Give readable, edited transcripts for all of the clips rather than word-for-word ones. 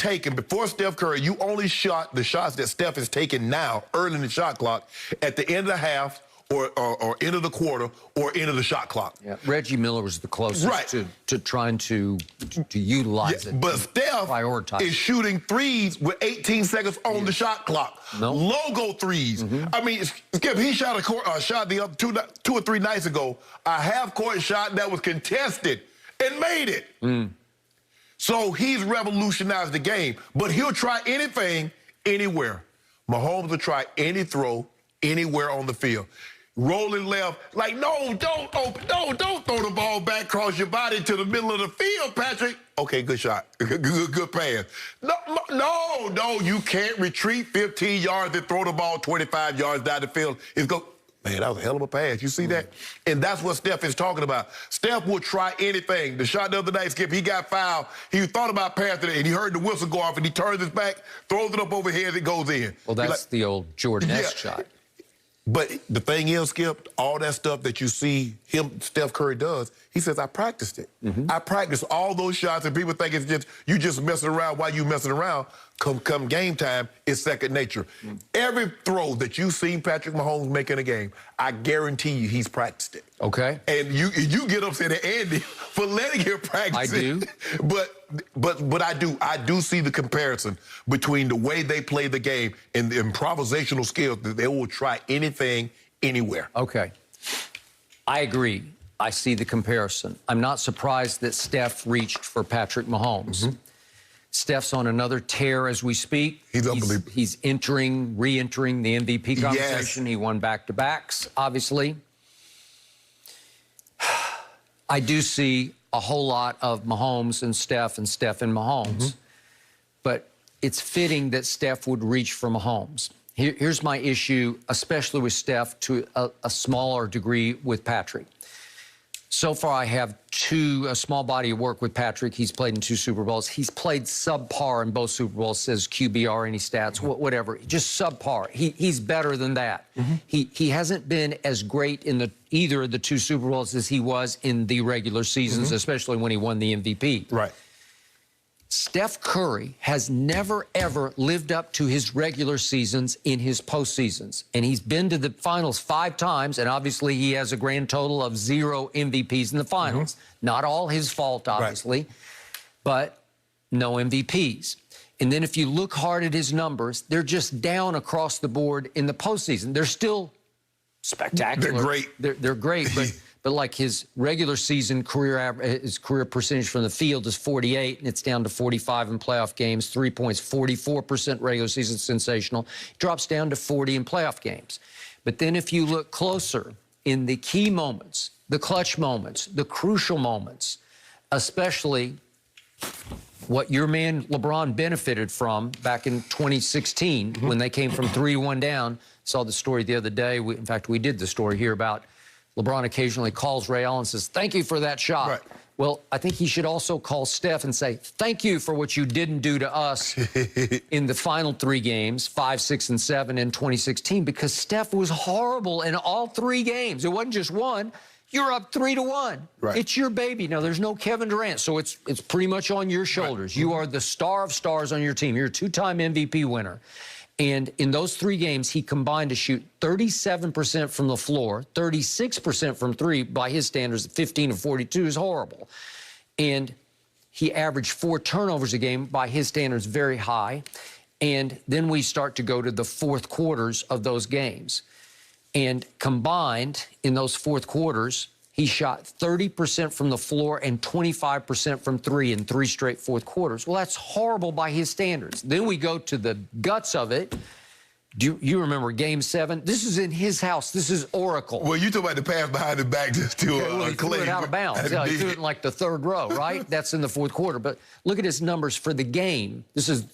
taken, before Steph Curry, you only shot the shots that Steph is taking now, early in the shot clock, at the end of the half, or end of the quarter, or end of the shot clock. Yeah. Reggie Miller was the closest to trying to utilize it. But Steph is shooting threes with 18 seconds on the shot clock. Logo threes. I mean, Skip, he shot a shot the other two or three nights ago, a half-court shot that was contested and made it. So he's revolutionized the game, but he'll try anything, anywhere. Mahomes will try any throw, anywhere on the field. Rolling left, like, no, don't throw the ball back across your body to the middle of the field, Patrick. Okay, good shot, good pass. No, you can't retreat 15 yards and throw the ball 25 yards down the field. Man, that was a hell of a pass. You see that? And that's what Steph is talking about. Steph will try anything. The shot the other night, Skip, he got fouled. He thought about passing it, and he heard the whistle go off, and he turns his back, throws it up overhead, and it goes in. Well, that's the old Jordan-esque shot. But the thing is, Skip, all that stuff that you see Steph Curry does, he says, I practiced it. I practiced all those shots, and people think it's just you just messing around while you messing around. Come game time, it's second nature. Every throw that you've seen Patrick Mahomes make in a game, I guarantee you he's practiced it. Okay. And you get upset at Andy for letting him practice it. I do. But I do see the comparison between the way they play the game and the improvisational skills that they will try anything, anywhere. Okay. I agree. I see the comparison. I'm not surprised that Steph reached for Patrick Mahomes. Steph's on another tear as we speak. He's unbelievable. He's re-entering the MVP conversation. He won back-to-backs, obviously. I do see a whole lot of Mahomes and Steph and Mahomes. But it's fitting that Steph would reach for Mahomes. Here's my issue, especially with Steph, to a smaller degree with Patrick. So far, I have a small body of work with Patrick. He's played in 2 Super Bowls. He's played subpar in both Super Bowls, says QBR, any stats, whatever. Just subpar. He's better than that. He hasn't been as great in either of the 2 Super Bowls as he was in the regular seasons, especially when he won the MVP. Right. Steph Curry has never, ever lived up to his regular seasons in his postseasons. And he's been to the finals 5 times, and obviously he has a grand total of 0 MVPs in the finals. Not all his fault, obviously, but no MVPs. And then if you look hard at his numbers, they're just down across the board in the postseason. They're still spectacular. They're great. They're great, but like his regular season his career percentage from the field is 48, and it's down to 45 in playoff games. 3 points, 44% regular season, sensational. Drops down to 40 in playoff games. But then if you look closer in the key moments, the clutch moments, the crucial moments, especially what your man LeBron benefited from back in 2016 when they came from 3-1 down. Saw the story the other day. In fact, we did the story here about LeBron occasionally calls Ray Allen and says, thank you for that shot. Well, I think he should also call Steph and say, thank you for what you didn't do to us in the final 3 games, 5, 6, and 7 in 2016, because Steph was horrible in all 3 games. It wasn't just one. You're up 3-1. It's your baby. Now, there's no Kevin Durant, so it's pretty much on your shoulders. You are the star of stars on your team. You're a 2-time MVP winner. And in those 3 games, he combined to shoot 37% from the floor, 36% from 3 by his standards. 15 of 42 is horrible. And he averaged 4 turnovers a game, by his standards, very high. And then we start to go to the fourth quarters of those games. And combined in those fourth quarters, he shot 30% from the floor and 25% from 3 in 3 straight fourth quarters. Well, that's horrible by his standards. Then we go to the guts of it. Do you remember Game 7? This is in his house. This is Oracle. Well, you talk about the pass behind the back to Clay. He threw it out of bounds. Yeah, he threw it in like the 3rd row, right? That's in the fourth quarter. But look at his numbers for the game. This is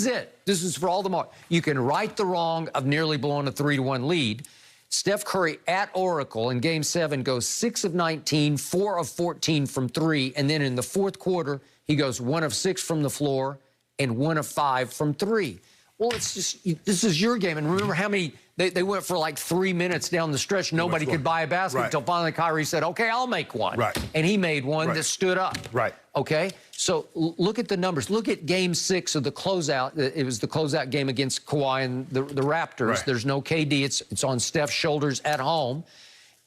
it. This is for all the mark. You can right the wrong of nearly blowing a 3-1 lead. Steph Curry at Oracle in Game 7 goes 6 of 19, 4 of 14 from 3, and then in the fourth quarter, he goes 1 of 6 from the floor and 1 of 5 from 3. Well, it's just, this is your game. And remember how many, they went for like 3 minutes down the stretch. Nobody could buy a basket until finally Kyrie said, okay, I'll make one. And he made one that stood up. Okay? So look at the numbers. Look at Game 6 of the closeout. It was the closeout game against Kawhi and the Raptors. Right. There's no KD. It's on Steph's shoulders at home.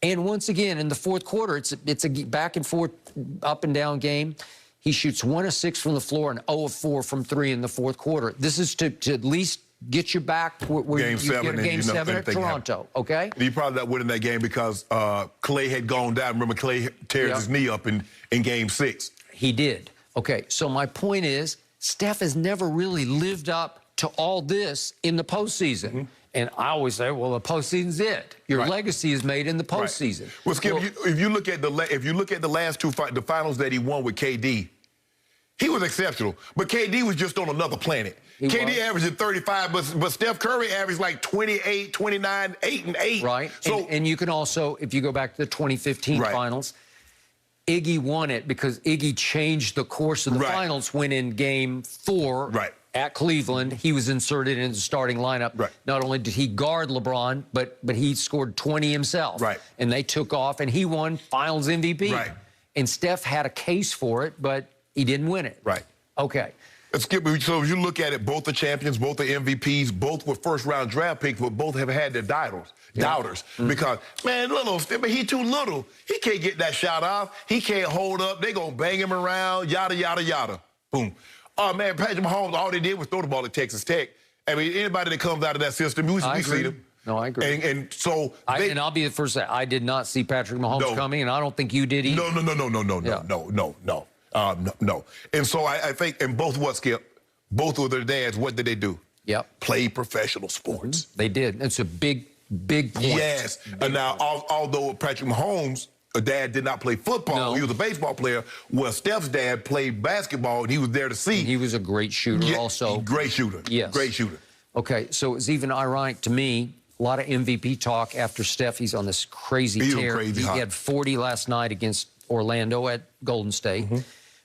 And once again, in the fourth quarter, it's a back and forth, up and down game. He shoots 1 of 6 from the floor and 0 of 4 from 3 in the fourth quarter. This is to at least get you back where Game you get a Game 7 at Toronto, okay? He probably not winning that game because Clay had gone down. Remember, Clay tears his knee up in Game 6. He did. Okay, so my point is, Steph has never really lived up to all this in the postseason. And I always say, well, the postseason's it. Your legacy is made in the postseason. Right. Well, Skip, if you look at the last two the finals that he won with KD, he was exceptional. But KD was just on another planet. KD averaging 35, but Steph Curry averaged like 28, 29, 8 and 8. Right. So, and you can also, if you go back to the 2015 finals, Iggy won it because Iggy changed the course of the finals when in Game 4 at Cleveland, he was inserted into the starting lineup. Not only did he guard LeBron, but he scored 20 himself. And they took off, and he won Finals MVP. And Steph had a case for it, but he didn't win it. Okay. Skip, so if you look at it, both the champions, both the MVPs, both were first-round draft picks, but both have had their doubters. Because, man, he too little. He can't get that shot off. He can't hold up. They're going to bang him around, yada, yada, yada. Boom. Oh, man, Patrick Mahomes, all they did was throw the ball at Texas Tech. I mean, anybody that comes out of that system, we see them. No, I agree. And so... and I'll be the first to say, I did not see Patrick Mahomes coming, and I don't think you did either. No. And so I think, and both Skip? Both of their dads, what did they do? Play professional sports. They did. It's a big point. Yes. And now, although Patrick Mahomes' dad did not play football, he was a baseball player, well, Steph's dad played basketball, and he was there to see. He was a great shooter also. Great shooter. Yes. Great shooter. Okay, so it's even ironic to me, a lot of MVP talk after Steph. He's on this crazy tear. He had 40 last night against Orlando at Golden State.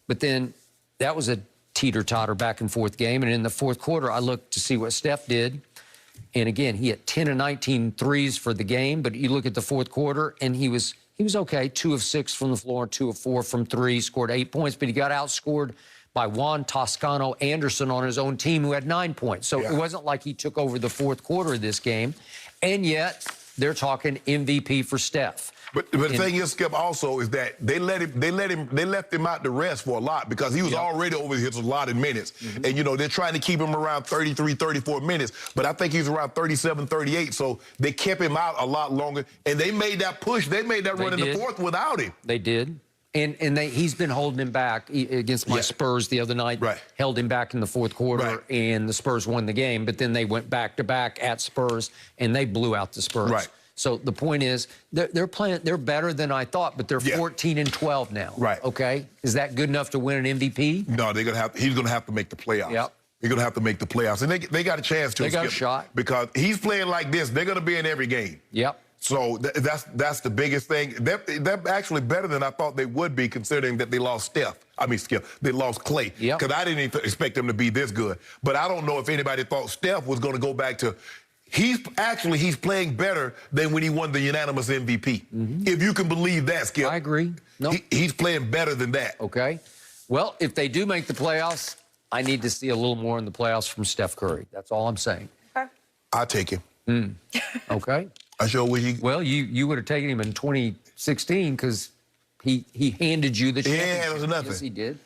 But then that was a teeter-totter back-and-forth game. And in the fourth quarter, I looked to see what Steph did. And again, he had 10 of 19 threes for the game. But you look at the fourth quarter, and he was okay. 2 of 6 from the floor, 2 of 4 from 3, scored 8 points. But he got outscored by Juan Toscano Anderson on his own team, who had 9 points. So it wasn't like he took over the fourth quarter of this game. And yet, they're talking MVP for Steph. But the thing is, Skip, also is that they left him out to rest for a lot because he was already over his allotted minutes. And, you know, they're trying to keep him around 33, 34 minutes. But I think he's around 37, 38. So they kept him out a lot longer. And they made that push. They made that run in the fourth without him. They did. And he's been holding him back against my Spurs the other night. Held him back in the fourth quarter, and the Spurs won the game. But then they went back-to-back at Spurs, and they blew out the Spurs. So the point is, they're playing. They're better than I thought, but they're 14 and 12 now. Okay, is that good enough to win an MVP? No, they're gonna have. He's gonna have to make the playoffs. He's gonna have to make the playoffs, and they got a chance to. They got a shot because he's playing like this. They're gonna be in every game. So that's the biggest thing. They're actually better than I thought they would be, considering that they lost Steph. I mean, Skip, they lost Clay. Because I didn't even expect them to be this good. But I don't know if anybody thought Steph was going to go back to. He's playing better than when he won the unanimous MVP. If you can believe that, Skip. I agree. No, he's playing better than that. Okay. Well, if they do make the playoffs, I need to see a little more in the playoffs from Steph Curry. That's all I'm saying. I'll take him. Okay. I sure wish he... Well, you would have taken him in 2016 because he handed you the championship. Yeah, it was nothing. Yes, he did.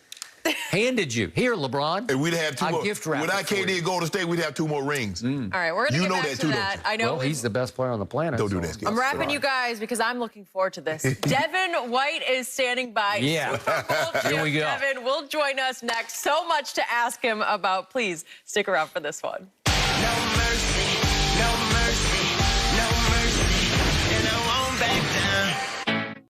Handed you. Here, LeBron. And we'd have 2 more. Gift wrap Without KD and Golden State, we'd have 2 more rings. All right, we're going to get back to that. I know. Well, he's the best player on the planet. Don't do that, Skip. I'm wrapping you guys because I'm looking forward to this. Devin White is standing by. Super Bowl champ Here we go. Devin will join us next. So much to ask him about. Please stick around for this one.